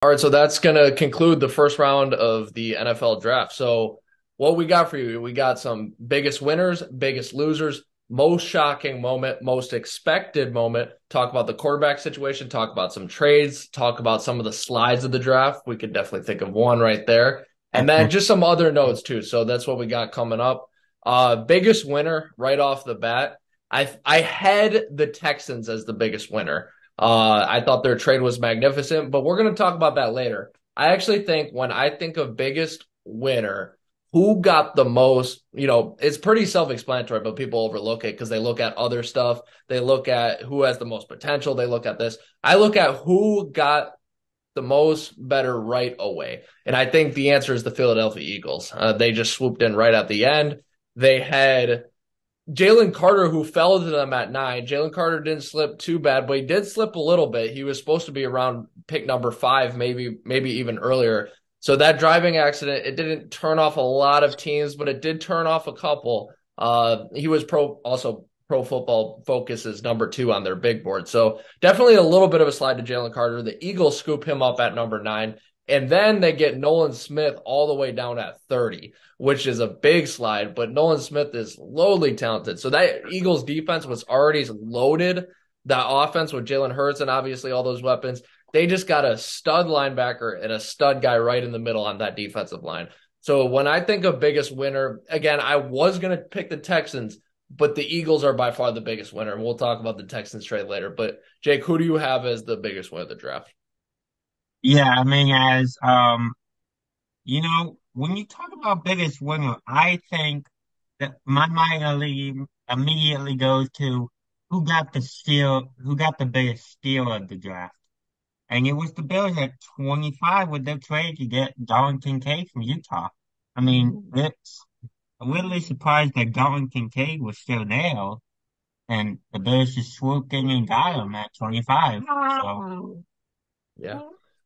All right, so that's going to conclude the first round of the NFL draft. So, what we got for you? We got some biggest winners, biggest losers, most shocking moment, most expected moment. Talk about the quarterback situation, talk about some trades, talk about some of the slides of the draft. We could definitely think of one right there. And then just some other notes too. So, that's what we got coming up. Biggest winner right off the bat. I had the Texans as the biggest winner. I thought their trade was magnificent, but we're going to talk about that later. I actually think when I think of biggest winner, who got the most, it's pretty self-explanatory, but people overlook it because they look at other stuff. They look at who has the most potential. They look at this. I look at who got the most better right away. And I think the answer is the Philadelphia Eagles. They just swooped in right at the end. They had Jalen Carter, who fell to them at 9. Jalen Carter didn't slip too bad, but he did slip a little bit. He was supposed to be around pick number 5, maybe even earlier. So that driving accident, it didn't turn off a lot of teams, but it did turn off a couple. He was also Pro Football Focus's number 2 on their big board. So definitely a little bit of a slide to Jalen Carter. The Eagles scoop him up at number 9. And then they get Nolan Smith all the way down at 30, which is a big slide, but Nolan Smith is lowly talented. So that Eagles defense was already loaded. That offense with Jalen Hurts and obviously all those weapons, they just got a stud linebacker and a stud guy right in the middle on that defensive line. So when I think of biggest winner, again, I was going to pick the Texans, but the Eagles are by far the biggest winner. And we'll talk about the Texans trade later. But Jake, who do you have as the biggest winner of the draft? Yeah, I mean, when you talk about biggest winner, I think that my mind immediately goes to who got the biggest steal of the draft. And it was the Bills at 25 with their trade to get Dalton Kincaid from Utah. I mean, it's I'm really surprised that Dalton Kincaid was still there, and the Bills just swooped in and got him at 25. So, Yeah.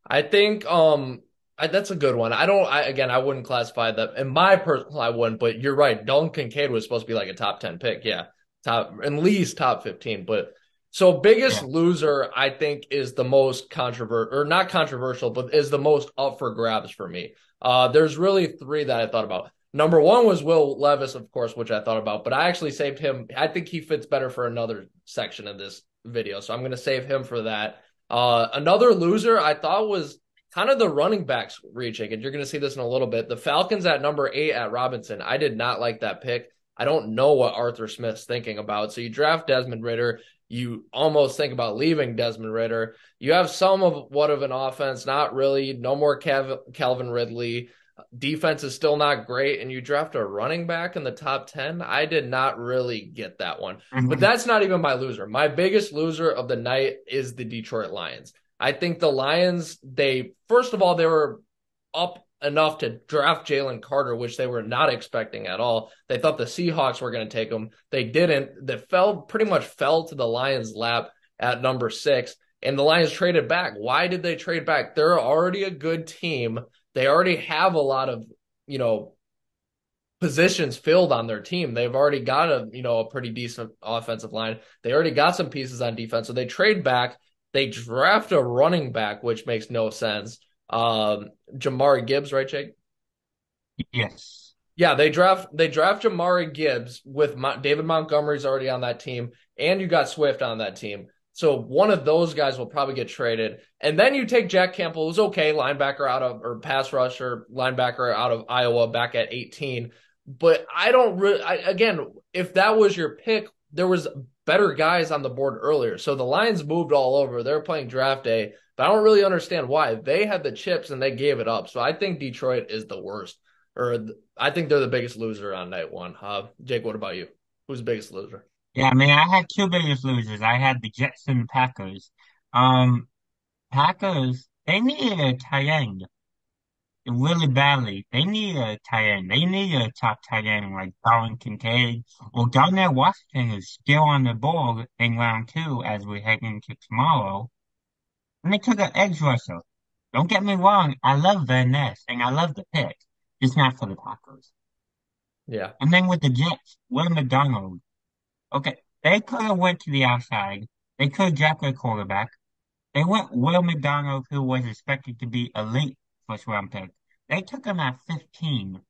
I think that's a good one. I wouldn't classify that in my personal I wouldn't, but you're right. Dalton Kincaid was supposed to be like a top 10 pick. Yeah. Top at least top 15. But so biggest yeah. loser, I think, is the most controversial or not controversial, but is the most up for grabs for me. There's really three that I thought about. Number one was Will Levis, of course, which I thought about, but I actually saved him. I think he fits better for another section of this video. So I'm gonna save him for that. Another loser I thought was kind of the running backs reaching, and you're going to see this in a little bit. The Falcons at number 8 at Robinson. I did not like that pick. I don't know what Arthur Smith's thinking about. So you draft Desmond Ritter. You almost think about leaving Desmond Ritter. You have some of what of an offense, not really. No more Calvin Ridley. Defense is still not great, and you draft a running back in the top 10. I did not really get that one. But Mhm. that's not even my loser. My biggest loser of the night is the Detroit Lions. I think the Lions, first of all, they were up enough to draft Jalen Carter, which they were not expecting at all. They thought the Seahawks were going to take him. They didn't. They pretty much fell to the Lions' lap at number 6, and the Lions traded back. Why did they trade back? They're already a good team. They already have a lot of, you know, positions filled on their team. They've already got a pretty decent offensive line. They already got some pieces on defense. So they trade back. They draft a running back, which makes no sense. Jamari Gibbs, right, Jake? Yes. Yeah, they draft Jamari Gibbs with David Montgomery's already on that team, and you got Swift on that team. So one of those guys will probably get traded. And then you take Jack Campbell, who's okay, linebacker out of or pass rusher linebacker out of Iowa back at 18. But I don't really again, if that was your pick, there was better guys on the board earlier. So the Lions moved all over. They're playing draft day, but I don't really understand why. They had the chips and they gave it up. So I think Detroit is the worst or I think they're the biggest loser on night one. Jake, what about you? Who's the biggest loser? Yeah, I mean, I had two biggest losers. I had the Jets and the Packers. Um, Packers, they needed a tight end really badly. They need a tight end. They need a top tight end like Darwin Kincaid or Darnell Washington is still on the board in round 2 as we head into tomorrow. And they took an edge rusher. Don't get me wrong, I love Van Ness and I love the pick, just not for the Packers. Yeah. And then with the Jets, Will McDonald. Okay, they could have went to the outside. They could have drafted a quarterback. They went Will McDonald, who was expected to be a late first round pick. They took him at 15.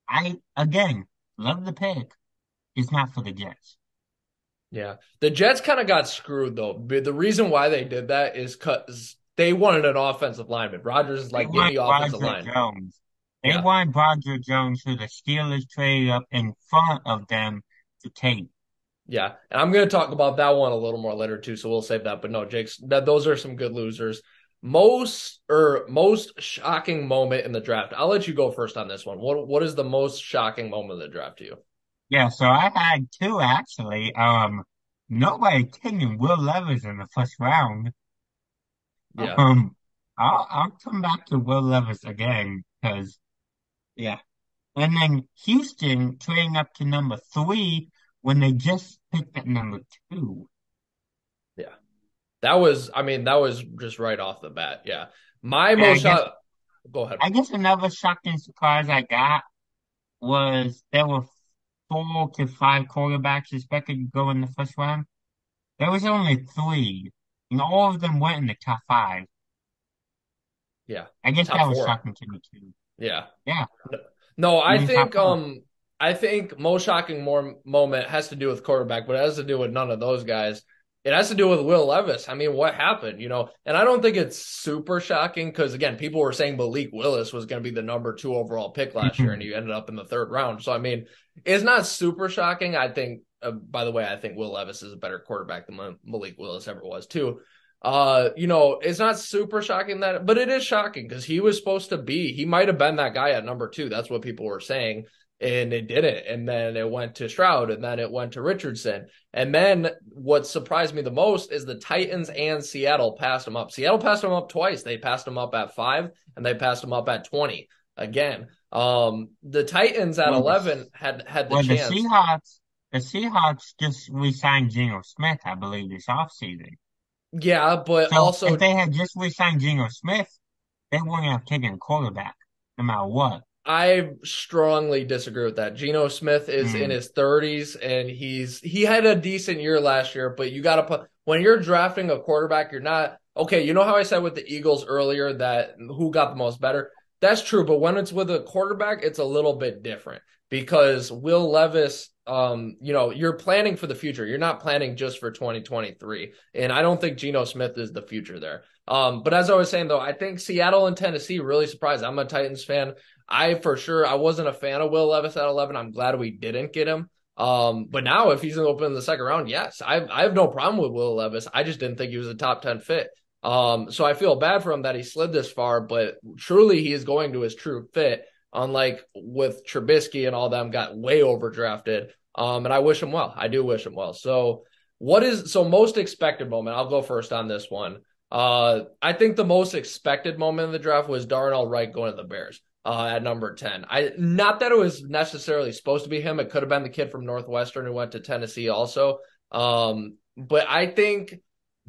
I, again, love the pick. It's not for the Jets. Yeah. The Jets kind of got screwed though. The reason why they did that is because they wanted an offensive lineman. Rodgers is They like, give want me offensive Roger line. Jones. They Yeah. want Roger Jones, who the Steelers traded up in front of them to take. Yeah. And I'm going to talk about that one a little more later too, so we'll save that. But no, Jake's that those are some good losers. Most shocking moment in the draft. I'll let you go first on this one. What is the most shocking moment of the draft to you? Yeah, so I had two actually. Nobody taking Will Levis in the first round. Yeah. Um, I'll come back to Will Levis again because yeah. And then Houston trading up to number 3 when they just picked at number 2. Yeah. That was just right off the bat. Yeah. My And most shot Go ahead. I guess another shocking surprise I got was there were 4 to 5 quarterbacks expected to go in the first round. There was only 3, and all of them went in the top 5. Yeah. I guess Top that was four. shocking to me too. Yeah. Yeah, No, even top 4. I think most shocking more moment has to do with quarterback, but it has to do with none of those guys. It has to do with Will Levis. I mean, what happened, you know? And I don't think it's super shocking because again, people were saying Malik Willis was going to be the number 2 overall pick last year, and he ended up in the third round. So I mean, it's not super shocking. I think. By the way, I think Will Levis is a better quarterback than Malik Willis ever was too. It's not super shocking but it is shocking because he might have been that guy at number 2. That's what people were saying, and it didn't. And then it went to Stroud, and then it went to Richardson. And then what surprised me the most is the Titans and Seattle passed him up. Seattle passed him up twice. They passed him up at 5, and they passed him up at 20 again. The Titans at Well, 11 had the well, chance. the Seahawks just re-signed Geno Smith, I believe, this offseason. Yeah, but So if also they had just re-signed Geno Smith, they wouldn't have taken a quarterback, no matter what. I strongly disagree with that. Geno Smith is in Mm. his 30s and he had a decent year last year, but you got to put when you're drafting a quarterback, you're not okay. You know how I said with the Eagles earlier that who got the most better? That's true, but when it's with a quarterback, it's a little bit different because Will Levis, you're planning for the future. You're not planning just for 2023. And I don't think Geno Smith is the future there. But as I was saying though, I think Seattle and Tennessee really surprised. I'm a Titans fan. I wasn't a fan of Will Levis at 11. I'm glad we didn't get him. But now if he's open in the second round, yes, I have no problem with Will Levis. I just didn't think he was a top 10 fit. So I feel bad for him that he slid this far, but truly he is going to his true fit, unlike with Trubisky and all them got way overdrafted. And I wish him well. I do wish him well. So most expected moment? I'll go first on this one. I think the most expected moment in the draft was Darnell Wright going to the Bears at number 10. Not that it was necessarily supposed to be him. It could have been the kid from Northwestern who went to Tennessee also. But I think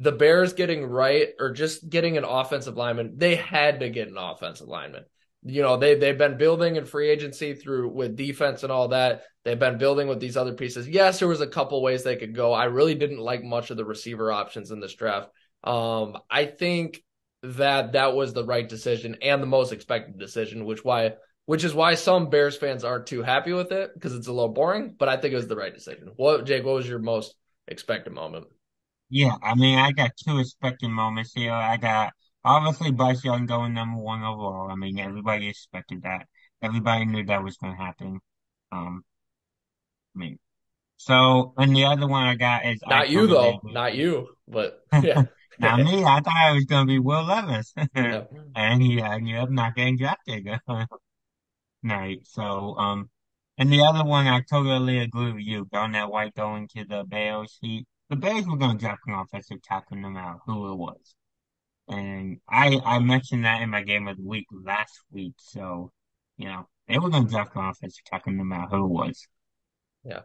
the Bears getting Wright or just getting an offensive lineman, they had to get an offensive lineman. They've been building in free agency through with defense and all that. They've been building with these other pieces. Yes, there was a couple ways they could go. I really didn't like much of the receiver options in this draft. I think that was the right decision and the most expected decision, which is why some Bears fans aren't too happy with it because it's a little boring, but I think it was the right decision. Jake, what was your most expected moment? Yeah, I mean, I got two expected moments here. I got obviously Bryce Young going number 1 overall. I mean, everybody expected that. Everybody knew that was going to happen. Um, I mean, so, and the other one I got is I Not you totally though, agree not with. you, but yeah. Now me, I thought it was going to be Will Levis, Yeah. and he ended up not getting drafted. Right. So, and the other one, I totally agree with you. Garnett White going to the Bears. The Bears were going to draft an offensive tackle no matter who it was. And I mentioned that in my game of the week last week. So, they were going to draft an offensive tackle no matter who it was. Yeah.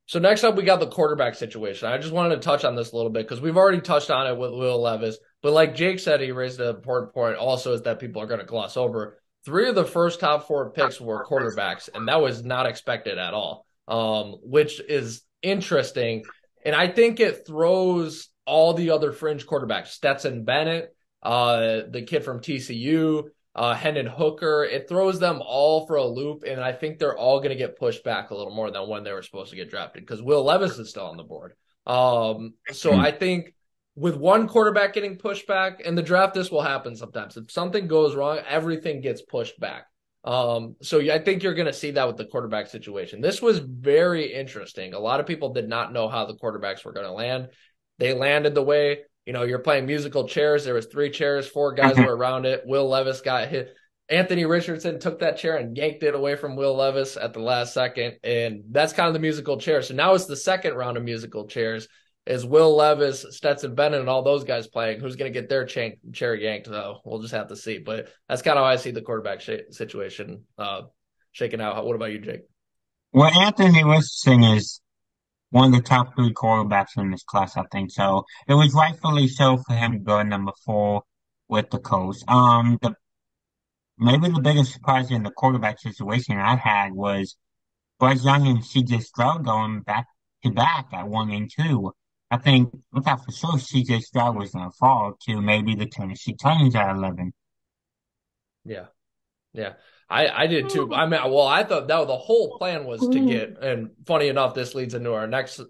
So next up, we got the quarterback situation. I just wanted to touch on this a little bit because we've already touched on it with Will Levis. But like Jake said, he raised an important point also is that people are going to gloss over. 3 of the first top 4 picks were quarterbacks, and that was not expected at all, which is interesting. And I think it throws all the other fringe quarterbacks, Stetson Bennett, the kid from TCU, Hendon Hooker. It throws them all for a loop, and I think they're all going to get pushed back a little more than when they were supposed to get drafted because Will Levis is still on the board. So Mm. I think with one quarterback getting pushed back in the draft, this will happen sometimes. If something goes wrong, everything gets pushed back. So yeah, I think you're going to see that with the quarterback situation. This was very interesting. A lot of people did not know how the quarterbacks were going to land. They landed the way, you're playing musical chairs. There was three chairs, four guys were around it. Will Levis got hit. Anthony Richardson took that chair and yanked it away from Will Levis at the last second. And that's kind of the musical chair. So now it's the second round of musical chairs. Is Will Levis, Stetson Bennett, and all those guys playing? Who's going to get their chair yanked, though? We'll just have to see. But that's kind of how I see the quarterback situation shaking out. What about you, Jake? Well, Anthony Richardson is one of the top three quarterbacks in this class, I think. So it was rightfully so for him to go at number 4 with the Colts. Maybe the biggest surprise in the quarterback situation I had was Bryce Young and CJ Stroud going back to back at 1 and 2. I think without for sure CJ Stroud was going to fall to maybe the Tennessee Titans at 11. Yeah. Yeah, I did too. I mean, well, I thought that the whole plan was to get, and funny enough, this leads into our next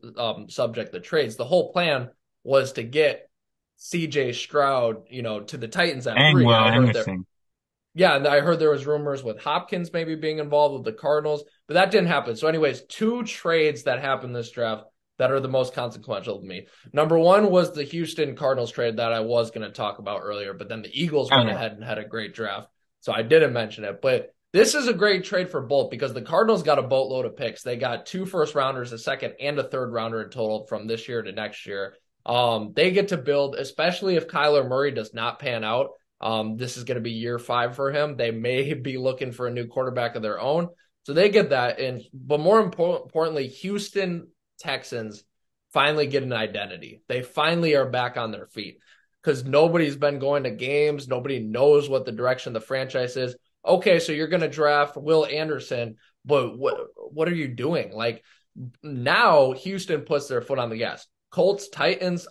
subject, the trades. The whole plan was to get CJ Stroud, to the Titans at And 3. Will I heard there, Anderson. yeah, and I heard there was rumors with Hopkins maybe being involved with the Cardinals, but that didn't happen. So, anyways, two trades that happened this draft that are the most consequential to me. Number one was the Houston Cardinals trade that I was going to talk about earlier, but then the Eagles Oh went yeah. ahead and had a great draft. So I didn't mention it, but this is a great trade for both because the Cardinals got a boatload of picks. They got 2 first rounders, a second and a third rounder in total from this year to next year. They get to build, especially if Kyler Murray does not pan out. This is going to be year 5 for him. They may be looking for a new quarterback of their own. So they get that. But more importantly, Houston Texans finally get an identity. They finally are back on their feet because nobody's been going to games. Nobody knows what the direction the franchise is. Okay, so you're going to draft Will Anderson, but what are you doing? Like now Houston puts their foot on the gas. Colts, Titans,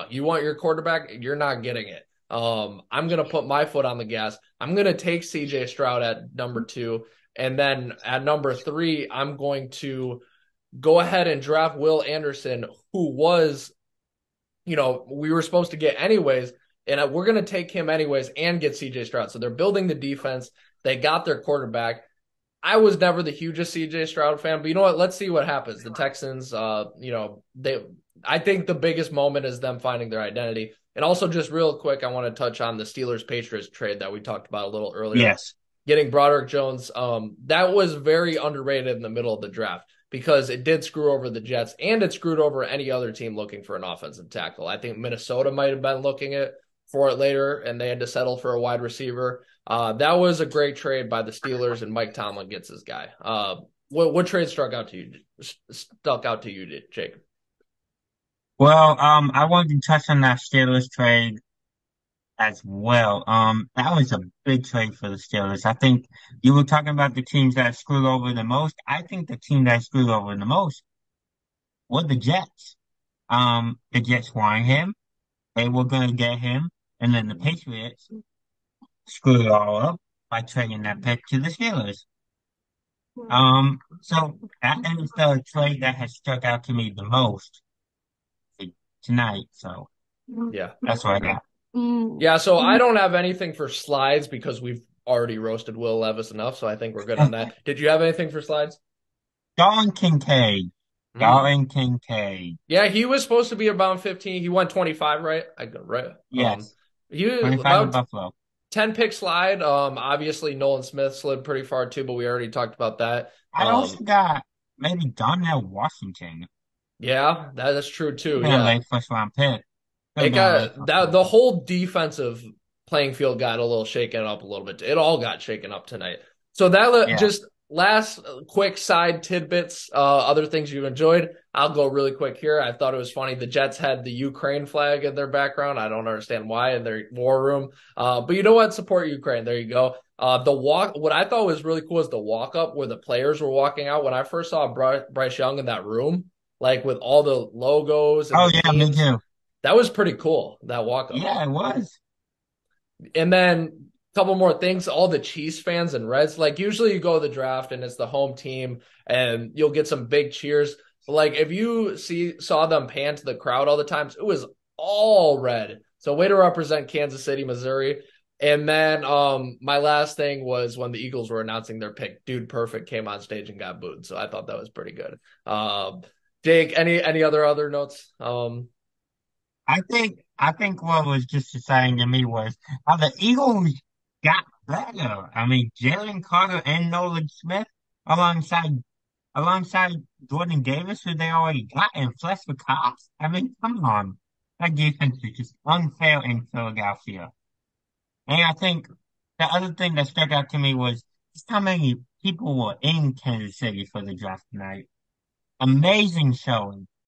you want your quarterback? You're not getting it. I'm going to put my foot on the gas. I'm going to take CJ Stroud at number 2. And then at number 3, I'm going to go ahead and draft Will Anderson, who was, we were supposed to get anyways. And we're going to take him anyways and get CJ Stroud. So they're building the defense. They got their quarterback. I was never the hugest CJ Stroud fan, but you know what? Let's see what happens. The Texans, I think the biggest moment is them finding their identity. And also, just real quick, I want to touch on the Steelers Patriots trade that we talked about a little earlier. Yes. Getting Broderick Jones, that was very underrated in the middle of the draft because it did screw over the Jets and it screwed over any other team looking for an offensive tackle. I think Minnesota might have been looking for it later, and they had to settle for a wide receiver. That was a great trade by the Steelers, and Mike Tomlin gets his guy. What trade stuck out to you, Jake? Well, I wanted to touch on that Steelers trade as well. That was a big trade for the Steelers. I think you were talking about the teams that screwed over the most. I think the team that screwed over the most were the Jets. The Jets wanted him. They were going to get him. And then the Patriots screwed it all up by trading that pick to the Steelers. So that is the trade that has stuck out to me the most tonight. So Yeah. that's what I got. Yeah, so I don't have anything for slides because we've already roasted Will Levis enough, so I think we're good on that. Did you have anything for slides? Darwin Kincaid. Darwin Kincaid. Yeah, he was supposed to be about 15. He went 25, right? Right. Yes. He was 25 in about Buffalo. 10 pick slide. Obviously Nolan Smith slid pretty far too, but we already talked about that. I also got maybe Donnell Washington. Yeah, that's true too. Been a Yeah. late first round pick. It got that the whole defensive playing field got a little shaken up a little bit. It all got shaken up tonight. So that just last quick side tidbits, other things you enjoyed. I'll go really quick here. I thought it was funny. The Jets had the Ukraine flag in their background. I don't understand why in their war room. But you know what? Support Ukraine. There you go. What I thought was really cool is the walk up where the players were walking out. When I first saw Bryce Young in that room, like with all the logos and Oh the yeah, me teams, too. That was pretty cool, that walk up. Yeah, it was. And then a couple more things. All the Chiefs fans and Reds, like usually you go to the draft and it's the home team and you'll get some big cheers. But like if you saw them pan to the crowd all the times, it was all red. So way to represent Kansas City, Missouri. And then my last thing was when the Eagles were announcing their pick, Dude Perfect came on stage and got booed. So I thought that was pretty good. Jake, any other notes? I think what was just exciting to me was how the Eagles got better. I mean, Jalen Carter and Nolan Smith alongside alongside Jordan Davis, who they already got, and Fletcher Cox. I mean, come on. That defense is just unfair in Philadelphia. And I think the other thing that stuck out to me was just how many people were in Kansas City for the draft tonight. Amazing showing.